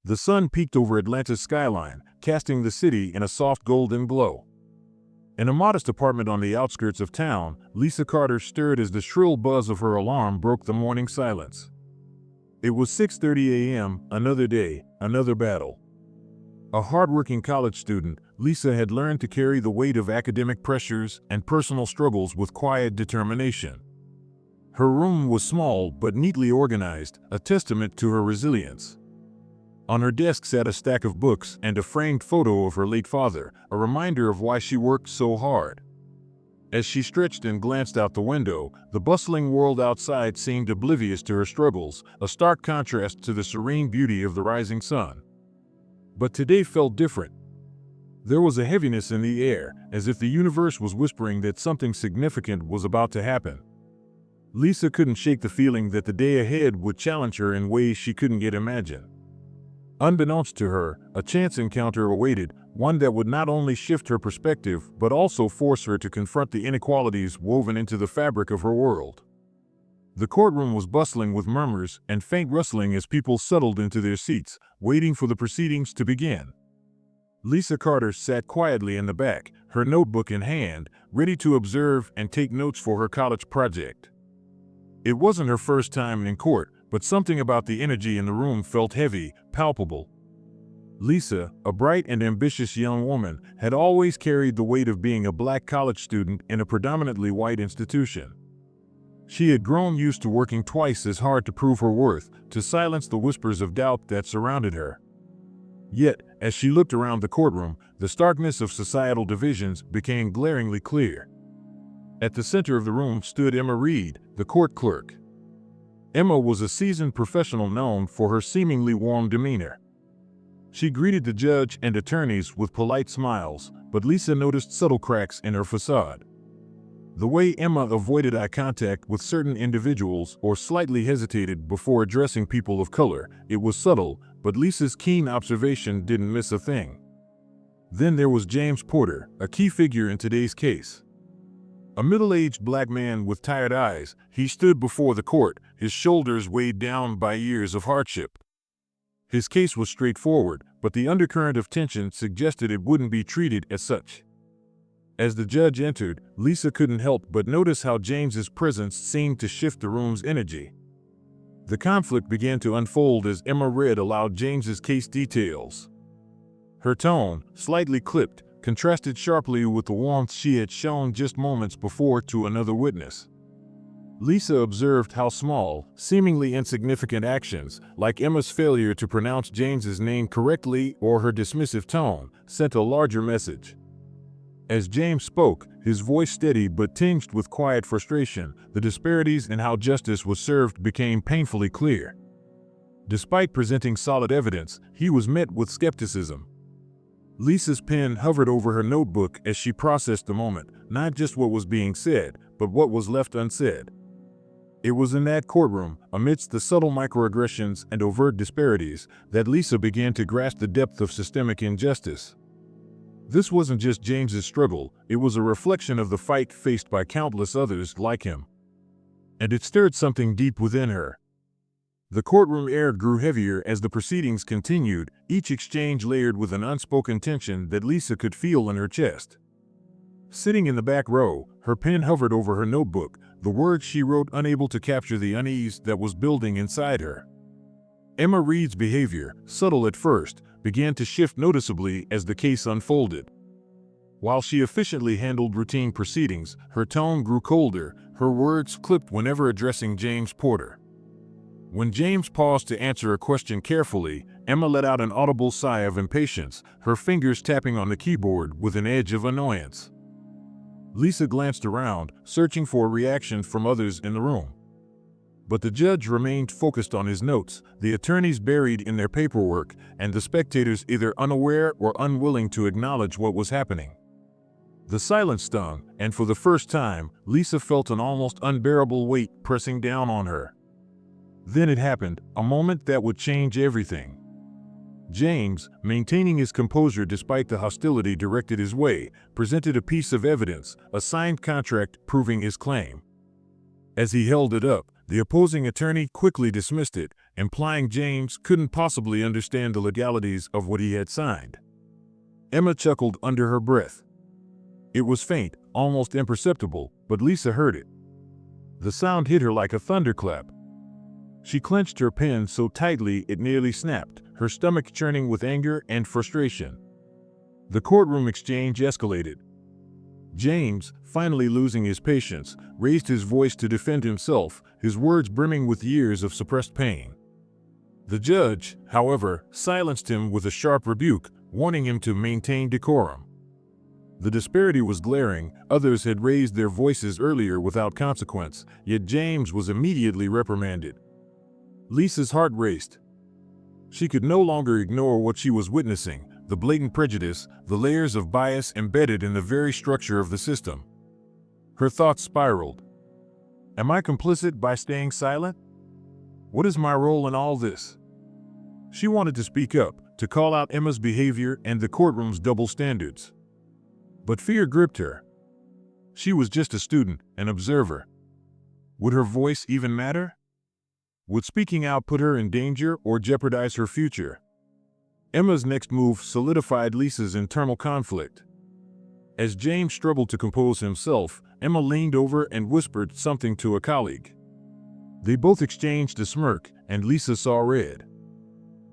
The sun peeked over Atlanta's skyline, casting the city in a soft golden glow. In a modest apartment on the outskirts of town, Lisa Carter stirred as the shrill buzz of her alarm broke the morning silence. It was 6:30 a.m., another day, another battle. A hard-working college student, Lisa had learned to carry the weight of academic pressures and personal struggles with quiet determination. Her room was small but neatly organized, a testament to her resilience. On her desk sat a stack of books and a framed photo of her late father, a reminder of why she worked so hard. As she stretched and glanced out the window, the bustling world outside seemed oblivious to her struggles, a stark contrast to the serene beauty of the rising sun. But today felt different. There was a heaviness in the air, as if the universe was whispering that something significant was about to happen. Lisa couldn't shake the feeling that the day ahead would challenge her in ways she couldn't yet imagine. Unbeknownst to her, a chance encounter awaited, one that would not only shift her perspective but also force her to confront the inequalities woven into the fabric of her world. The courtroom was bustling with murmurs and faint rustling as people settled into their seats, waiting for the proceedings to begin. Lisa Carter sat quietly in the back, her notebook in hand, ready to observe and take notes for her college project. It wasn't her first time in court, but something about the energy in the room felt heavy, palpable. Lisa, a bright and ambitious young woman, had always carried the weight of being a black college student in a predominantly white institution. She had grown used to working twice as hard to prove her worth, to silence the whispers of doubt that surrounded her. Yet, as she looked around the courtroom, the starkness of societal divisions became glaringly clear. At the center of the room stood Emma Reed, the court clerk. Emma was a seasoned professional known for her seemingly warm demeanor. She greeted the judge and attorneys with polite smiles, but Lisa noticed subtle cracks in her facade. The way Emma avoided eye contact with certain individuals or slightly hesitated before addressing people of color, it was subtle, but Lisa's keen observation didn't miss a thing. Then there was James Porter, a key figure in today's case. A middle-aged black man with tired eyes, he stood before the court, his shoulders weighed down by years of hardship. His case was straightforward, but the undercurrent of tension suggested it wouldn't be treated as such. As the judge entered, Lisa couldn't help but notice how James's presence seemed to shift the room's energy. The conflict began to unfold as Emma read aloud James's case details. Her tone, slightly clipped, contrasted sharply with the warmth she had shown just moments before to another witness. Lisa observed how small, seemingly insignificant actions, like Emma's failure to pronounce James's name correctly or her dismissive tone, sent a larger message. As James spoke, his voice steady but tinged with quiet frustration, the disparities in how justice was served became painfully clear. Despite presenting solid evidence, he was met with skepticism. Lisa's pen hovered over her notebook as she processed the moment, not just what was being said, but what was left unsaid. It was in that courtroom, amidst the subtle microaggressions and overt disparities, that Lisa began to grasp the depth of systemic injustice. This wasn't just James's struggle, it was a reflection of the fight faced by countless others like him. And it stirred something deep within her. The courtroom air grew heavier as the proceedings continued, each exchange layered with an unspoken tension that Lisa could feel in her chest. Sitting in the back row, her pen hovered over her notebook, the words she wrote unable to capture the unease that was building inside her. Emma Reed's behavior, subtle at first, began to shift noticeably as the case unfolded. While she efficiently handled routine proceedings, her tone grew colder, her words clipped whenever addressing James Porter. When James paused to answer a question carefully, Emma let out an audible sigh of impatience, her fingers tapping on the keyboard with an edge of annoyance. Lisa glanced around, searching for a reaction from others in the room. But the judge remained focused on his notes, the attorneys buried in their paperwork, and the spectators either unaware or unwilling to acknowledge what was happening. The silence stung, and for the first time, Lisa felt an almost unbearable weight pressing down on her. Then it happened, a moment that would change everything. James, maintaining his composure despite the hostility directed his way, presented a piece of evidence, a signed contract proving his claim. As he held it up, The opposing attorney quickly dismissed it, implying James couldn't possibly understand the legalities of what he had signed. Emma chuckled under her breath. It was faint, almost imperceptible, but Lisa heard it. The sound hit her like a thunderclap. She clenched her pen so tightly it nearly snapped, her stomach churning with anger and frustration. The courtroom exchange escalated. James, finally losing his patience, raised his voice to defend himself, his words brimming with years of suppressed pain. The judge, however, silenced him with a sharp rebuke, warning him to maintain decorum. The disparity was glaring. Others had raised their voices earlier without consequence, yet James was immediately reprimanded. Lisa's heart raced. She could no longer ignore what she was witnessing, the blatant prejudice, the layers of bias embedded in the very structure of the system. Her thoughts spiraled. Am I complicit by staying silent? What is my role in all this? She wanted to speak up, to call out Emma's behavior and the courtroom's double standards. But fear gripped her. She was just a student, an observer. Would her voice even matter? Would speaking out put her in danger or jeopardize her future? Emma's next move solidified Lisa's internal conflict. As James struggled to compose himself, Emma leaned over and whispered something to a colleague. They both exchanged a smirk, and Lisa saw red.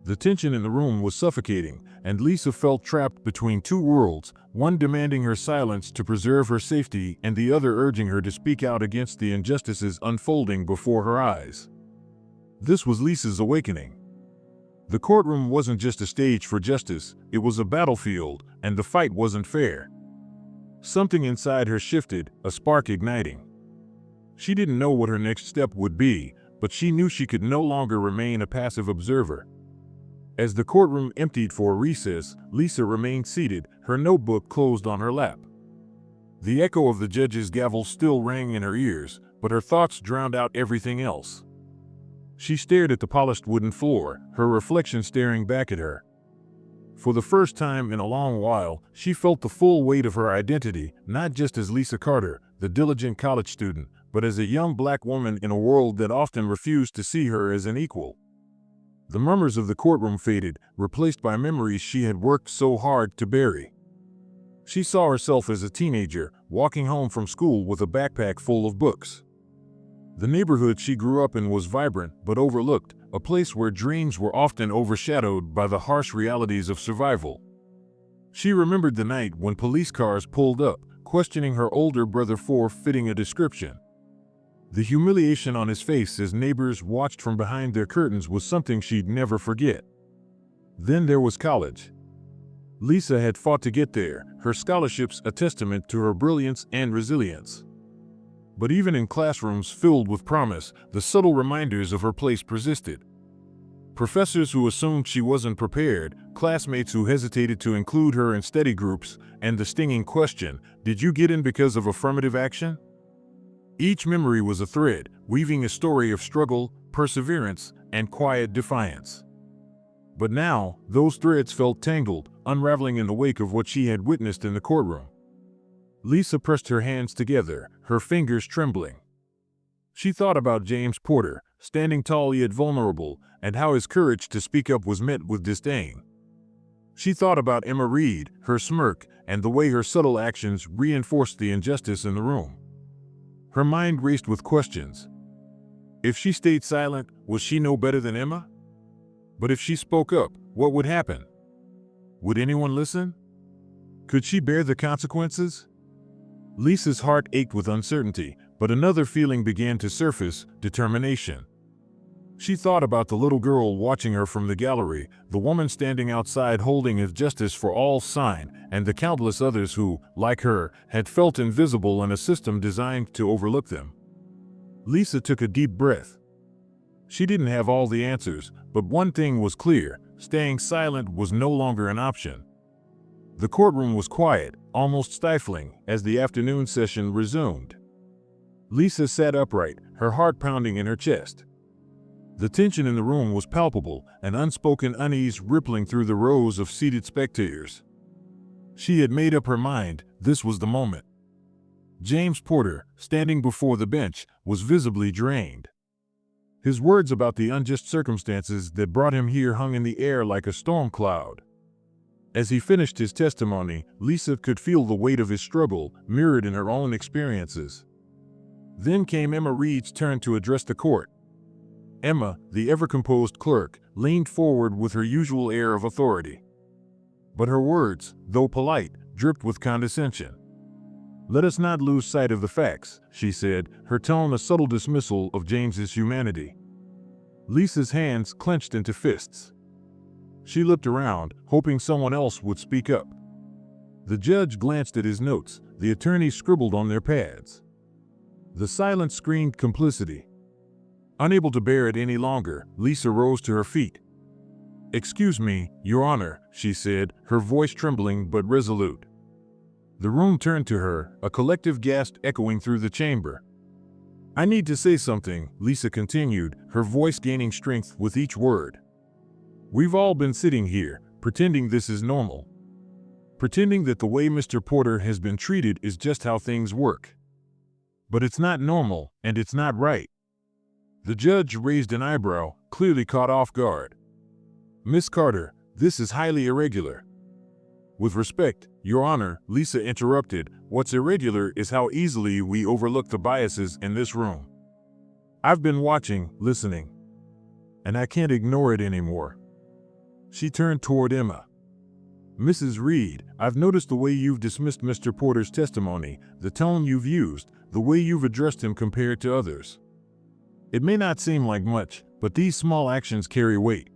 The tension in the room was suffocating, and Lisa felt trapped between two worlds, one demanding her silence to preserve her safety and the other urging her to speak out against the injustices unfolding before her eyes. This was Lisa's awakening. The courtroom wasn't just a stage for justice, it was a battlefield, and the fight wasn't fair. Something inside her shifted, a spark igniting. She didn't know what her next step would be, but she knew she could no longer remain a passive observer. As the courtroom emptied for a recess, Lisa remained seated, her notebook closed on her lap. The echo of the judge's gavel still rang in her ears, but her thoughts drowned out everything else. She stared at the polished wooden floor, her reflection staring back at her. For the first time in a long while, she felt the full weight of her identity, not just as Lisa Carter, the diligent college student, but as a young black woman in a world that often refused to see her as an equal. The murmurs of the courtroom faded, replaced by memories she had worked so hard to bury. She saw herself as a teenager, walking home from school with a backpack full of books. The neighborhood she grew up in was vibrant but overlooked, a place where dreams were often overshadowed by the harsh realities of survival. She remembered the night when police cars pulled up, questioning her older brother for fitting a description. The humiliation on his face as neighbors watched from behind their curtains was something she'd never forget. Then there was college. Lisa had fought to get there, her scholarships a testament to her brilliance and resilience. But even in classrooms filled with promise, the subtle reminders of her place persisted. Professors who assumed she wasn't prepared, classmates who hesitated to include her in study groups, and the stinging question, "Did you get in because of affirmative action?" Each memory was a thread, weaving a story of struggle, perseverance, and quiet defiance. But now, those threads felt tangled, unraveling in the wake of what she had witnessed in the courtroom. Lisa pressed her hands together, her fingers trembling. She thought about James Porter, standing tall yet vulnerable, and how his courage to speak up was met with disdain. She thought about Emma Reed, her smirk, and the way her subtle actions reinforced the injustice in the room. Her mind raced with questions. If she stayed silent, was she no better than Emma? But if she spoke up, what would happen? Would anyone listen? Could she bear the consequences? Lisa's heart ached with uncertainty, but another feeling began to surface, determination. She thought about the little girl watching her from the gallery, the woman standing outside holding a justice for all sign, and the countless others who, like her, had felt invisible in a system designed to overlook them. Lisa took a deep breath. She didn't have all the answers, but one thing was clear: staying silent was no longer an option. The courtroom was quiet, almost stifling, as the afternoon session resumed. Lisa sat upright, her heart pounding in her chest. The tension in the room was palpable, an unspoken unease rippling through the rows of seated spectators. She had made up her mind, this was the moment. James Porter, standing before the bench, was visibly drained. His words about the unjust circumstances that brought him here hung in the air like a storm cloud. As he finished his testimony, Lisa could feel the weight of his struggle mirrored in her own experiences. Then came Emma Reed's turn to address the court. Emma, the ever-composed clerk, leaned forward with her usual air of authority. But her words, though polite, dripped with condescension. "Let us not lose sight of the facts," she said, her tone a subtle dismissal of James's humanity. Lisa's hands clenched into fists. She looked around, hoping someone else would speak up. The judge glanced at his notes. The attorneys scribbled on their pads. The silence screamed complicity. Unable to bear it any longer, Lisa rose to her feet. "Excuse me, Your Honor," she said, her voice trembling but resolute. The room turned to her, a collective gasp echoing through the chamber. "I need to say something," Lisa continued, her voice gaining strength with each word. "We've all been sitting here, pretending this is normal. Pretending that the way Mr. Porter has been treated is just how things work. But it's not normal, and it's not right." The judge raised an eyebrow, clearly caught off guard. "Miss Carter, this is highly irregular." "With respect, Your Honor," Lisa interrupted, "what's irregular is how easily we overlook the biases in this room. I've been watching, listening, and I can't ignore it anymore." She turned toward Emma. "Mrs. Reed, I've noticed the way you've dismissed Mr. Porter's testimony, the tone you've used, the way you've addressed him compared to others. It may not seem like much, but these small actions carry weight.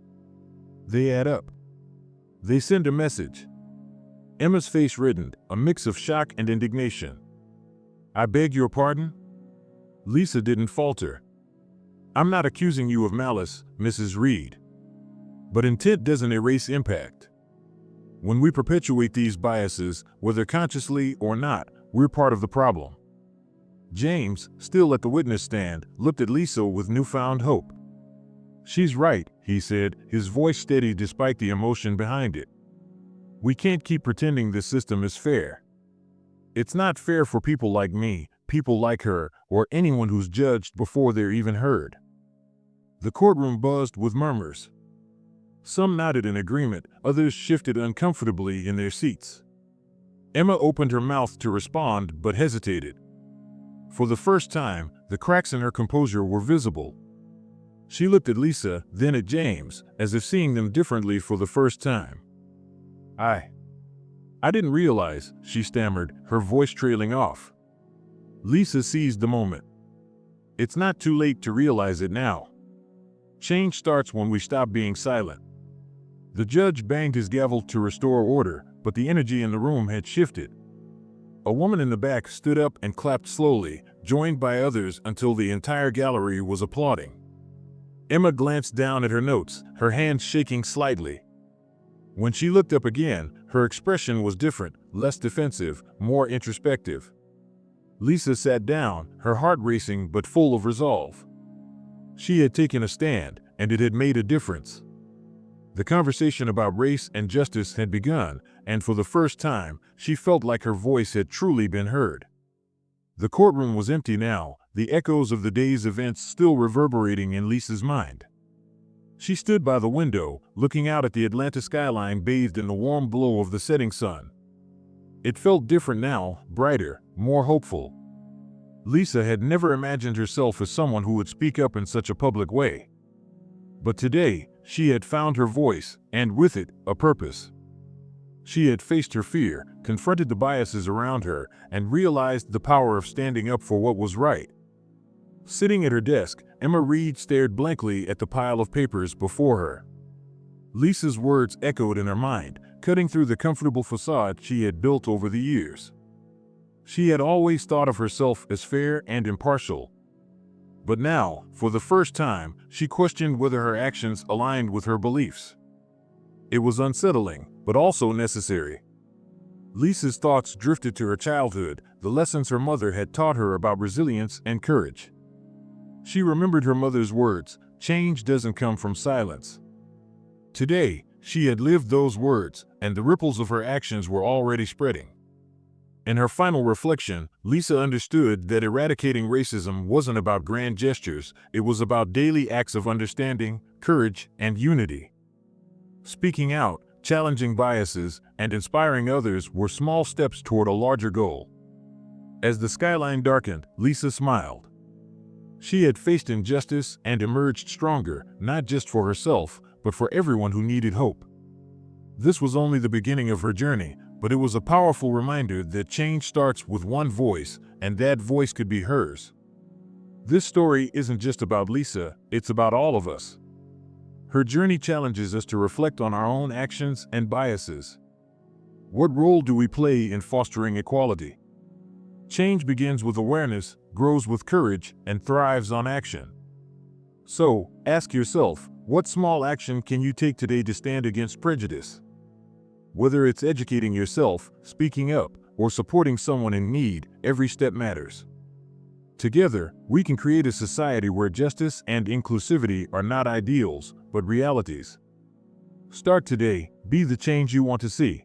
They add up. They send a message." Emma's face reddened, a mix of shock and indignation. "I beg your pardon?" Lisa didn't falter. "I'm not accusing you of malice, Mrs. Reed. But intent doesn't erase impact. When we perpetuate these biases, whether consciously or not, we're part of the problem." James, still at the witness stand, looked at Lisa with newfound hope. "She's right," he said, his voice steady despite the emotion behind it. "We can't keep pretending this system is fair. It's not fair for people like me, people like her, or anyone who's judged before they're even heard." The courtroom buzzed with murmurs. Some nodded in agreement, others shifted uncomfortably in their seats. Emma opened her mouth to respond but hesitated. For the first time, the cracks in her composure were visible. She looked at Lisa, then at James, as if seeing them differently for the first time. I didn't realize," she stammered, her voice trailing off. Lisa seized the moment. "It's not too late to realize it now. Change starts when we stop being silent." The judge banged his gavel to restore order, but the energy in the room had shifted. A woman in the back stood up and clapped slowly, joined by others until the entire gallery was applauding. Emma glanced down at her notes, her hands shaking slightly. When she looked up again, her expression was different, less defensive, more introspective. Lisa sat down, her heart racing but full of resolve. She had taken a stand, and it had made a difference. The conversation about race and justice had begun, and for the first time, she felt like her voice had truly been heard. The courtroom was empty now, the echoes of the day's events still reverberating in Lisa's mind. She stood by the window, looking out at the Atlanta skyline bathed in the warm glow of the setting sun. It felt different now, brighter, more hopeful. Lisa had never imagined herself as someone who would speak up in such a public way. But today, she had found her voice, and with it, a purpose. She had faced her fear, confronted the biases around her, and realized the power of standing up for what was right. Sitting at her desk, Emma Reed stared blankly at the pile of papers before her. Lisa's words echoed in her mind, cutting through the comfortable facade she had built over the years. She had always thought of herself as fair and impartial. But now, for the first time, she questioned whether her actions aligned with her beliefs. It was unsettling, but also necessary. Lisa's thoughts drifted to her childhood, the lessons her mother had taught her about resilience and courage. She remembered her mother's words, "Change doesn't come from silence." Today, she had lived those words, and the ripples of her actions were already spreading. In her final reflection, Lisa understood that eradicating racism wasn't about grand gestures, it was about daily acts of understanding, courage, and unity. Speaking out, challenging biases, and inspiring others were small steps toward a larger goal. As the skyline darkened, Lisa smiled. She had faced injustice and emerged stronger, not just for herself, but for everyone who needed hope. This was only the beginning of her journey, but it was a powerful reminder that change starts with one voice, and that voice could be hers. This story isn't just about Lisa, it's about all of us. Her journey challenges us to reflect on our own actions and biases. What role do we play in fostering equality? Change begins with awareness, grows with courage, and thrives on action. So, ask yourself, what small action can you take today to stand against prejudice? Whether it's educating yourself, speaking up, or supporting someone in need, every step matters. Together, we can create a society where justice and inclusivity are not ideals, but realities. Start today, be the change you want to see.